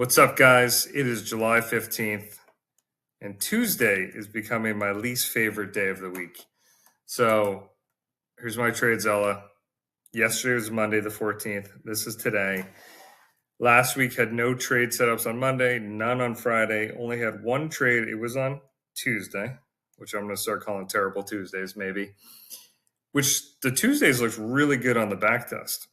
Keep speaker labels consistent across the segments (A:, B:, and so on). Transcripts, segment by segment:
A: What's up, guys? It is July 15th, and Tuesday is becoming my least favorite day of the week. So here's my tradezella. Yesterday was Monday the 14th. This is today. Last week had no trade setups on Monday, none on Friday. Only had one trade. It was on Tuesday, which I'm going to start calling terrible Tuesdays maybe, which the Tuesdays looks really good on the backtest.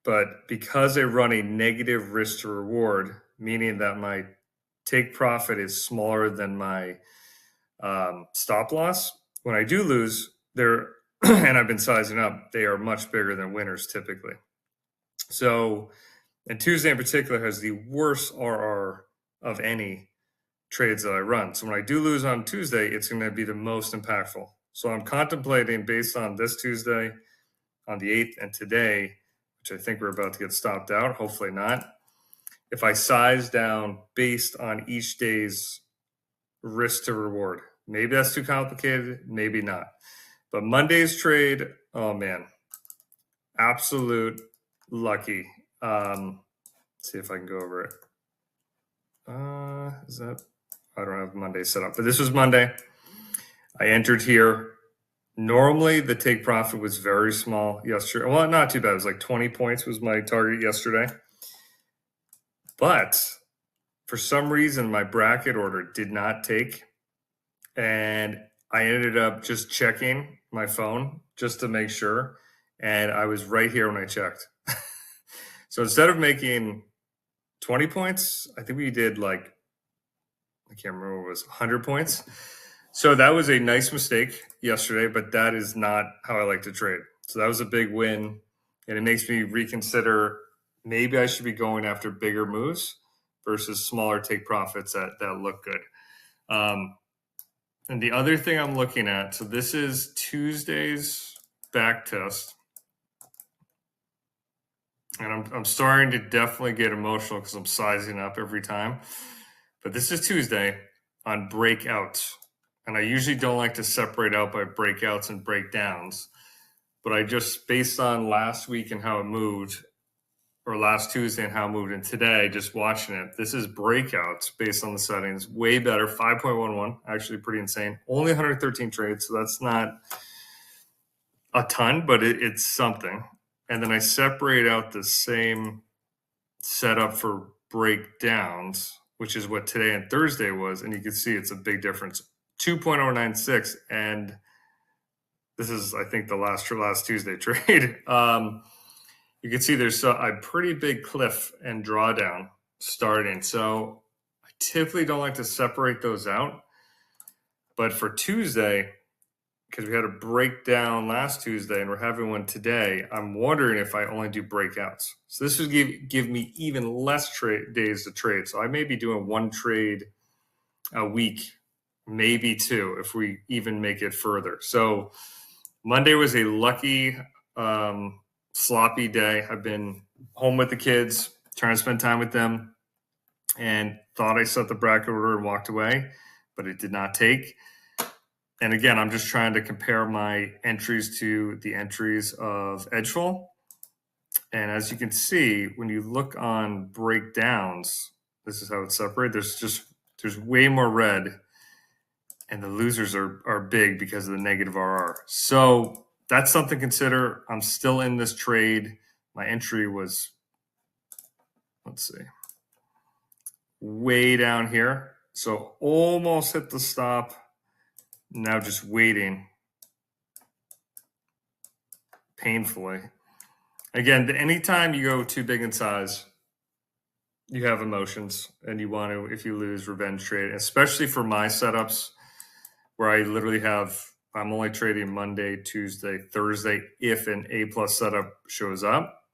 A: But because I run a negative risk to reward, meaning that my take profit is smaller than my stop loss, when I do lose, they're and I've been sizing up, they are much bigger than winners typically. So, and Tuesday in particular has the worst RR of any trades that I run. So when I do lose on Tuesday, it's going to be the most impactful. So I'm contemplating, based on this Tuesday, on the 8th, and today, which I think we're about to get stopped out, hopefully not, if I size down based on each day's risk to reward. Maybe that's too complicated, maybe not. But Monday's trade, oh man, absolute lucky. See if I can go over it. Is that, I don't have Monday set up, but this was Monday. I entered here. Normally, the take profit was very small yesterday. Well, not too bad. It was like 20 points was my target yesterday. But for some reason, my bracket order did not take. And I ended up just checking my phone just to make sure. And I was right here when I checked. So instead of making 20 points, I think we did like, I can't remember what it was, 100 points. So that was a nice mistake yesterday, but that is not how I like to trade. So that was a big win, and it makes me reconsider maybe I should be going after bigger moves versus smaller take profits that look good. And the other thing I'm looking at, so this is Tuesday's back test. And I'm starting to definitely get emotional because I'm sizing up every time. But this is Tuesday on Breakout. And I usually don't like to separate out by breakouts and breakdowns, but I just, based on last week and how it moved, or last Tuesday and how it moved, and today, just watching it, this is breakouts based on the settings, way better, 5.11, actually pretty insane. Only 113 trades, so that's not a ton, but it's something. And then I separate out the same setup for breakdowns, which is what today and Thursday was, and you can see it's a big difference. 2.096, and this is, I think, the last Tuesday trade. You can see there's a pretty big cliff and drawdown starting. So I typically don't like to separate those out. But for Tuesday, because we had a breakdown last Tuesday and we're having one today, I'm wondering if I only do breakouts. So this would give me even less days to trade. So I may be doing one trade a week, maybe two, if we even make it further. So Monday was a lucky, sloppy day. I've been home with the kids, trying to spend time with them, and thought I set the bracket order and walked away, but it did not take. And again, I'm just trying to compare my entries to the entries of Edgeful. And as you can see, when you look on breakdowns, this is how it's separated. There's way more red, and the losers are big because of the negative RR. So that's something to consider. I'm still in this trade. My entry was, let's see, way down here. So almost hit the stop. Now just waiting painfully. Again, anytime you go too big in size, you have emotions and you want to, if you lose, revenge trade, especially for my setups, where I literally I'm only trading Monday, Tuesday, Thursday, if an A+ setup shows up.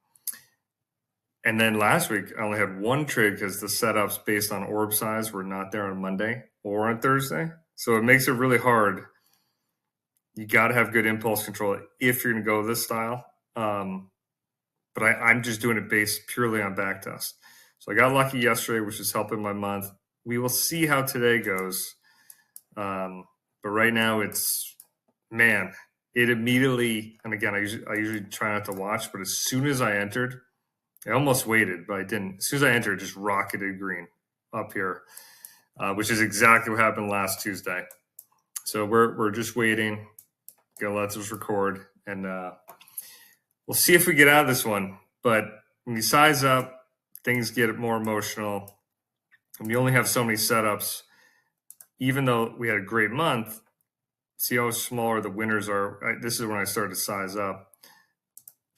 A: And then last week, I only had one trade because the setups based on orb size were not there on Monday or on Thursday. So it makes it really hard. You got to have good impulse control if you're going to go this style. But I'm just doing it based purely on backtest. So I got lucky yesterday, which is helping my month. We will see how today goes. But right now it's, man, it immediately, and again, I usually try not to watch, but as soon as I entered, I almost waited, but I didn't. As soon as I entered, it just rocketed green up here, which is exactly what happened last Tuesday. So we're just waiting. Gonna let this record, and we'll see if we get out of this one. But when you size up, things get more emotional. And we only have so many setups. Even though we had a great month, see how smaller the winners are. This is when I started to size up.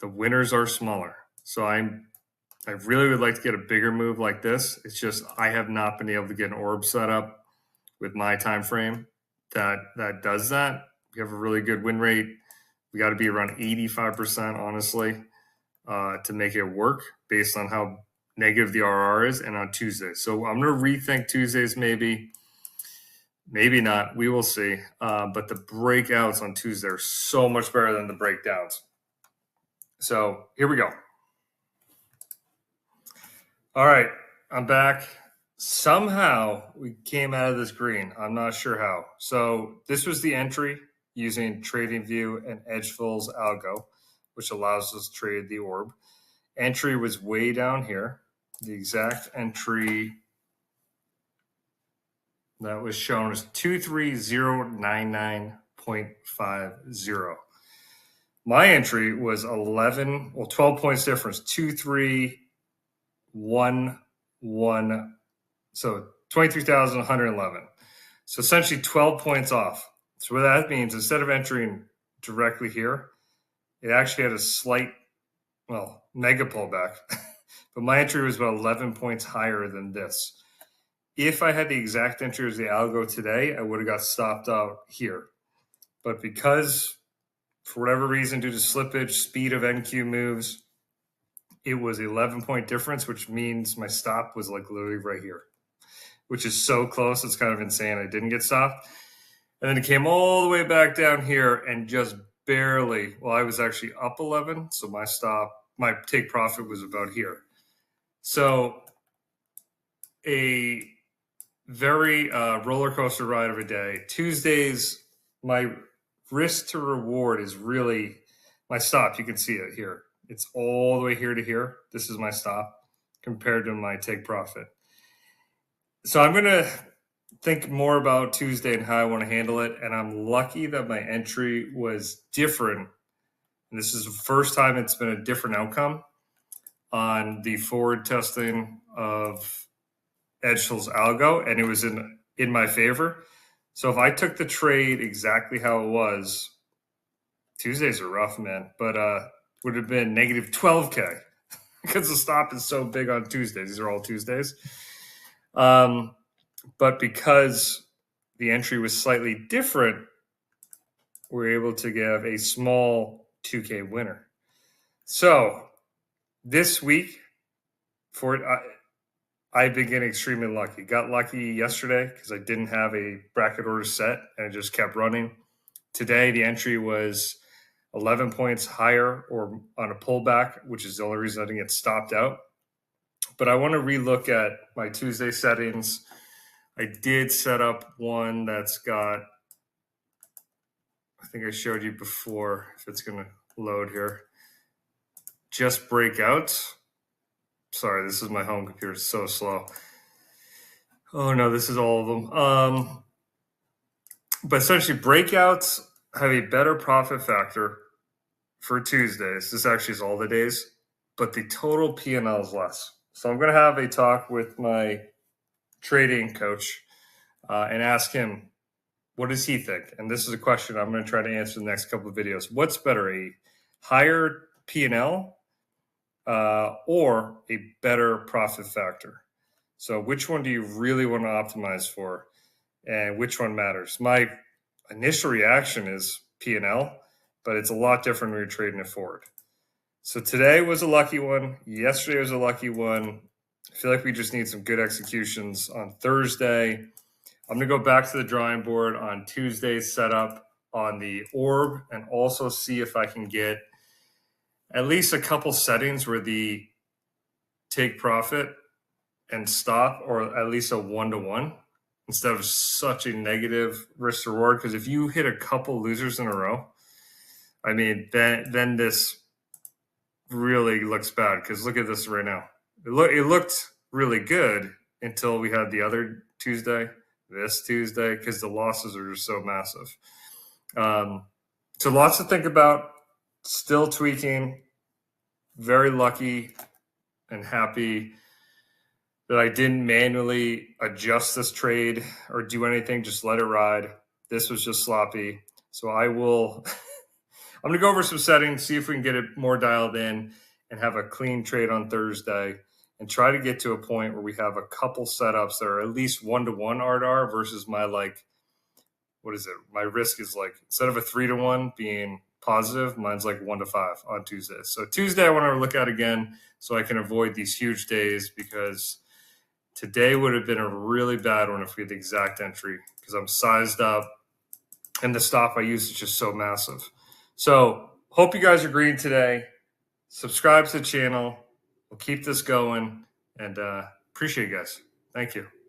A: The winners are smaller. So I really would like to get a bigger move like this. It's just I have not been able to get an orb set up with my time frame that does that. We have a really good win rate. We got to be around 85%, honestly, to make it work based on how negative the RR is and on Tuesdays. So I'm going to rethink Tuesdays maybe not. We will see. But the breakouts on Tuesday are so much better than the breakdowns. So here we go. All right, I'm back. Somehow we came out of this green. I'm not sure how. So this was the entry using TradingView and Edgeful's algo, which allows us to trade the orb. Entry was way down here. The exact entry that was shown is 23099.50. My entry was 12 points difference, 2311. So 23,111. So essentially 12 points off. So what that means, instead of entering directly here, it actually had a slight, mega pullback. But my entry was about 11 points higher than this. If I had the exact entry as the algo today, I would have got stopped out here. But because, for whatever reason, due to slippage, speed of NQ moves, it was 11-point difference, which means my stop was like literally right here, which is so close. It's kind of insane. I didn't get stopped. And then it came all the way back down here and just barely, I was actually up 11. So my take profit was about here. So a very roller coaster ride of a day. Tuesdays, my risk to reward is really my stop. You can see it here. It's all the way here to here. This is my stop compared to my take profit. So I'm going to think more about Tuesday and how I want to handle it. And I'm lucky that my entry was different. And this is the first time it's been a different outcome on the forward testing of Edgeful's algo, and it was in my favor. So if I took the trade exactly how it was, Tuesdays are rough, man, but would have been negative 12K because the stop is so big on Tuesdays. These are all Tuesdays. But because the entry was slightly different, we're able to give a small 2K winner. So this week, I've been getting extremely lucky. Got lucky yesterday because I didn't have a bracket order set and it just kept running. Today, the entry was 11 points higher or on a pullback, which is the only reason I didn't get stopped out. But I want to relook at my Tuesday settings. I did set up one that's got, I think I showed you before, if it's going to load here, just breakouts. Sorry, this is my home computer. It's so slow. Oh, no, this is all of them. But essentially, breakouts have a better profit factor for Tuesdays. This actually is all the days, but the total P&L is less. So I'm going to have a talk with my trading coach and ask him, what does he think? And this is a question I'm going to try to answer in the next couple of videos. What's better, a higher P&L or a better profit factor? So which one do you really want to optimize for, and which one matters? My initial reaction is P&L, but it's a lot different when you're trading it forward. So today was a lucky one. Yesterday was a lucky one. I feel like we just need some good executions on Thursday. I'm going to go back to the drawing board on Tuesday's setup on the orb and also see if I can get at least a couple settings where the take profit and stop, or at least a 1-to-1 instead of such a negative risk to reward. Because if you hit a couple losers in a row, I mean, then this really looks bad because look at this right now. It looked really good until we had the other Tuesday, this Tuesday, because the losses are just so massive. So lots to think about. Still tweaking. Very lucky and happy that I didn't manually adjust this trade or do anything. Just let it ride. This was just sloppy. So I'm going to go over some settings, see if we can get it more dialed in and have a clean trade on Thursday and try to get to a point where we have a couple setups that are at least 1-to-1 RDR versus my my risk is like, instead of a 3-to-1 being positive, mine's like 1-to-5 on Tuesday. So Tuesday I want to look at again so I can avoid these huge days, because today would have been a really bad one if we had the exact entry, because I'm sized up and the stop I use is just so massive. So hope you guys are green today. Subscribe to the channel. We'll keep this going, and appreciate you guys. Thank you.